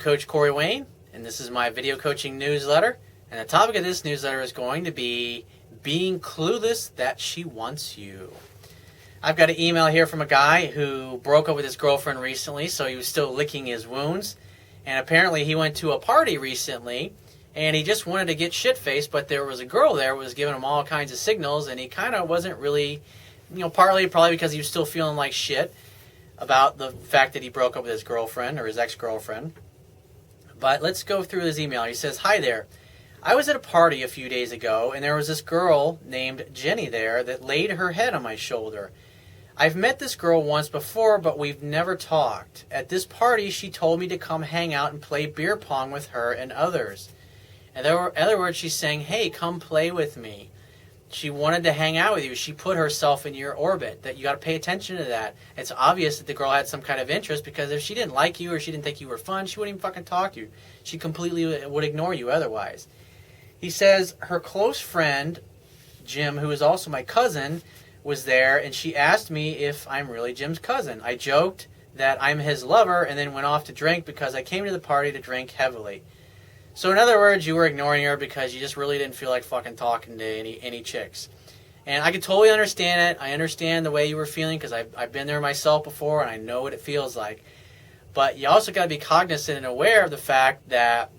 Coach Corey Wayne, and this is my video coaching newsletter. And the topic of this newsletter is going to be being clueless that she wants you. I've got an email here from a guy who broke up with his girlfriend recently, so he was still licking his wounds. And apparently he went to a party recently, and he just wanted to get shit-faced, but there was a girl there who was giving him all kinds of signals, and he kind of wasn't really, partly probably because he was still feeling like shit about the fact that he broke up with his girlfriend or his ex-girlfriend. But let's go through his email. He says, "Hi there. I was at a party a few days ago, and there was this girl named Jenny there that laid her head on my shoulder. I've met this girl once before, but we've never talked. At this party, she told me to come hang out and play beer pong with her and others. In other words, she's saying, hey, come play with me. She wanted to hang out with you. She put herself in your orbit. That you got to pay attention to that. It's obvious that the girl had some kind of interest, because if she didn't like you or she didn't think you were fun, she wouldn't even fucking talk to you. She completely would ignore you otherwise." He says her close friend, Jim, who is also my cousin, was there, and she asked me if I'm really Jim's cousin. I joked that I'm his lover and then went off to drink because I came to the party to drink heavily. So in other words, you were ignoring her because you just really didn't feel like fucking talking to any chicks. And I can totally understand it. I understand the way you were feeling because I've been there myself before and I know what it feels like. But you also got to be cognizant and aware of the fact that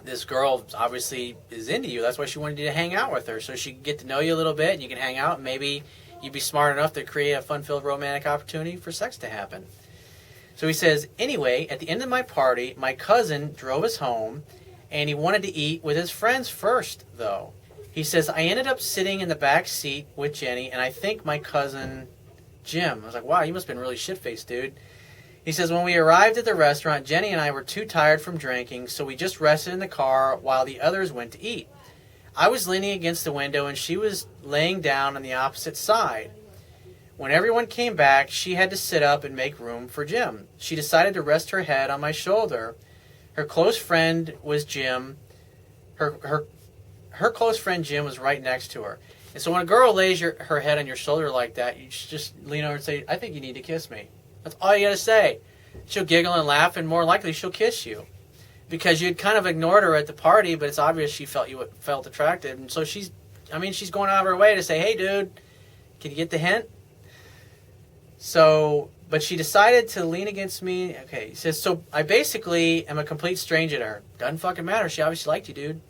this girl obviously is into you. That's why she wanted you to hang out with her, so she could get to know you a little bit and you can hang out and maybe you'd be smart enough to create a fun-filled romantic opportunity for sex to happen. So he says, anyway, at the end of my party, my cousin drove us home and he wanted to eat with his friends first, though. He says, I ended up sitting in the back seat with Jenny and I think my cousin Jim. I was like, wow, you must have been really shit-faced, dude. He says, when we arrived at the restaurant, Jenny and I were too tired from drinking, so we just rested in the car while the others went to eat. I was leaning against the window and she was laying down on the opposite side. When everyone came back, she had to sit up and make room for Jim. She decided to rest her head on my shoulder. Her close friend was Jim. Her close friend Jim was right next to her. And so when a girl lays her head on your shoulder like that, you just lean over and say, I think you need to kiss me. That's all you got to say. She'll giggle and laugh, and more likely she'll kiss you. Because you'd kind of ignored her at the party, but it's obvious she felt attracted. And so she's going out of her way to say, hey, dude, can you get the hint? So, but she decided to lean against me. Okay, he says, so I basically am a complete stranger to her. Doesn't fucking matter. She obviously liked you, dude.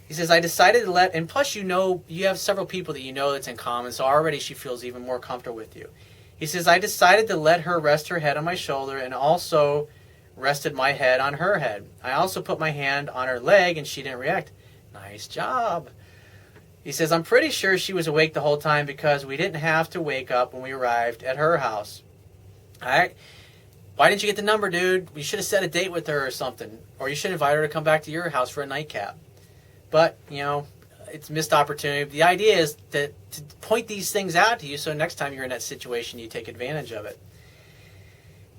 He says, I decided to and plus you have several people that you know that's in common, so already she feels even more comfortable with you. He says, I decided to let her rest her head on my shoulder and also rested my head on her head. I also put my hand on her leg and she didn't react. Nice job. He says, I'm pretty sure she was awake the whole time because we didn't have to wake up when we arrived at her house. Why didn't you get the number, dude? You should have set a date with her or something. Or you should invite her to come back to your house for a nightcap. But, it's a missed opportunity. The idea is to point these things out to you so next time you're in that situation, you take advantage of it.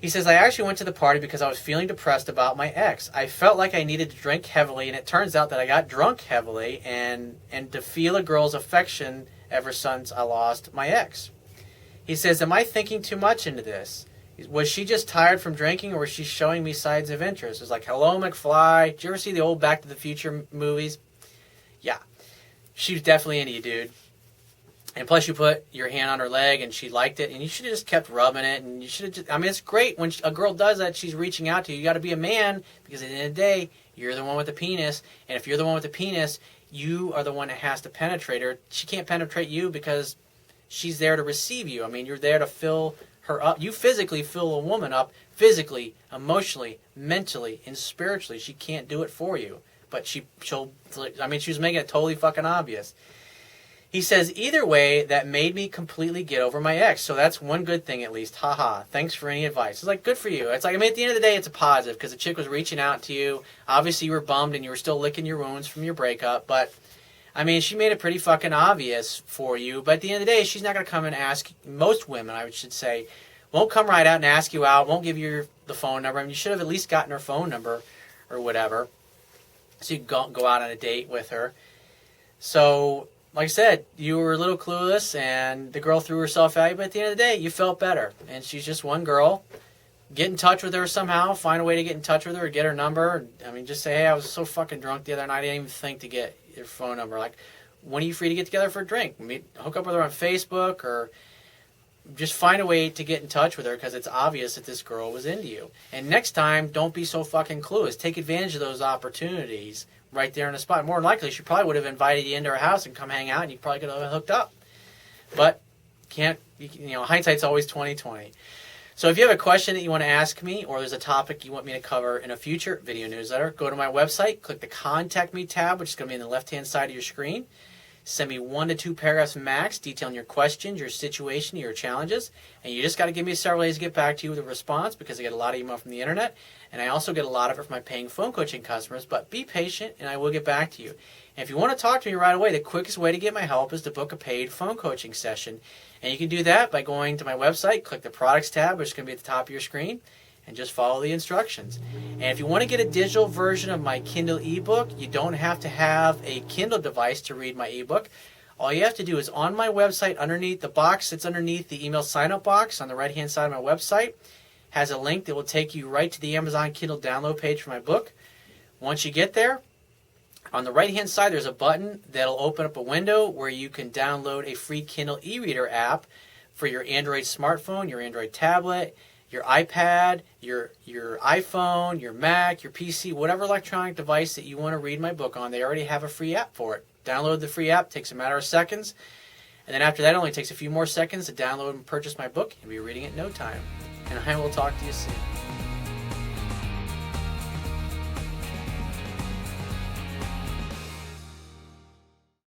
He says, I actually went to the party because I was feeling depressed about my ex. I felt like I needed to drink heavily, and it turns out that I got drunk heavily and to feel a girl's affection ever since I lost my ex. He says, am I thinking too much into this? Was she just tired from drinking, or was she showing me signs of interest? It was like, hello, McFly. Did you ever see the old Back to the Future movies? Yeah. She was definitely into you, dude. And plus you put your hand on her leg and she liked it, and you should have just kept rubbing it, and you should have just, it's great when a girl does that, she's reaching out to you. You got to be a man, because at the end of the day, you're the one with the penis, and if you're the one with the penis, you are the one that has to penetrate her. She can't penetrate you because she's there to receive you. You're there to fill her up. You physically fill a woman up, physically, emotionally, mentally, and spiritually. She she was making it totally fucking obvious. He says, either way, that made me completely get over my ex. So that's one good thing at least. Haha. Thanks for any advice. It's like, good for you. It's like, at the end of the day, it's a positive because the chick was reaching out to you. Obviously, you were bummed and you were still licking your wounds from your breakup. But, she made it pretty fucking obvious for you. But at the end of the day, she's not going to come and ask, most women, I should say, won't come right out and ask you out, won't give you the phone number. You should have at least gotten her phone number or whatever, so you can go out on a date with her. So, like I said, you were a little clueless, and the girl threw herself at you, but at the end of the day, you felt better. And she's just one girl. get in touch with her somehow. Find a way to get in touch with her or get her number. I mean, just say, hey, I was so fucking drunk the other night, I didn't even think to get your phone number. Like, when are you free to get together for a drink? Hook up with her on Facebook, or just find a way to get in touch with her, because it's obvious that this girl was into you. And next time, don't be so fucking clueless. Take advantage of those opportunities right there on the spot. More than likely, she probably would have invited you into her house and come hang out, and you probably could have hooked up. But hindsight's always 20/20. So if you have a question that you want to ask me, or there's a topic you want me to cover in a future video newsletter, go to my website, click the Contact Me tab, which is going to be on the left-hand side of your screen. Send me 1 to 2 paragraphs max detailing your questions, your situation, your challenges, and you just got to give me several days to get back to you with a response, because I get a lot of email from the internet, and I also get a lot of it from my paying phone coaching customers. But be patient, and I will get back to you. And if you want to talk to me right away, the quickest way to get my help is to book a paid phone coaching session. And you can do that by going to my website, click the Products tab, which is going to be at the top of your screen, and just follow the instructions. And if you want to get a digital version of my Kindle ebook, you don't have to have a Kindle device to read my ebook. All you have to do is on my website, underneath the box that's underneath the email sign-up box on the right-hand side of my website, has a link that will take you right to the Amazon Kindle download page for my book. Once you get there, on the right-hand side, there's a button that'll open up a window where you can download a free Kindle e-reader app for your Android smartphone, your Android tablet, your iPad, your iPhone, your Mac, your PC, whatever electronic device that you want to read my book on. They already have a free app for it. Download the free app. Takes a matter of seconds. And then after that, it only takes a few more seconds to download and purchase my book. You'll be reading it in no time. And I will talk to you soon.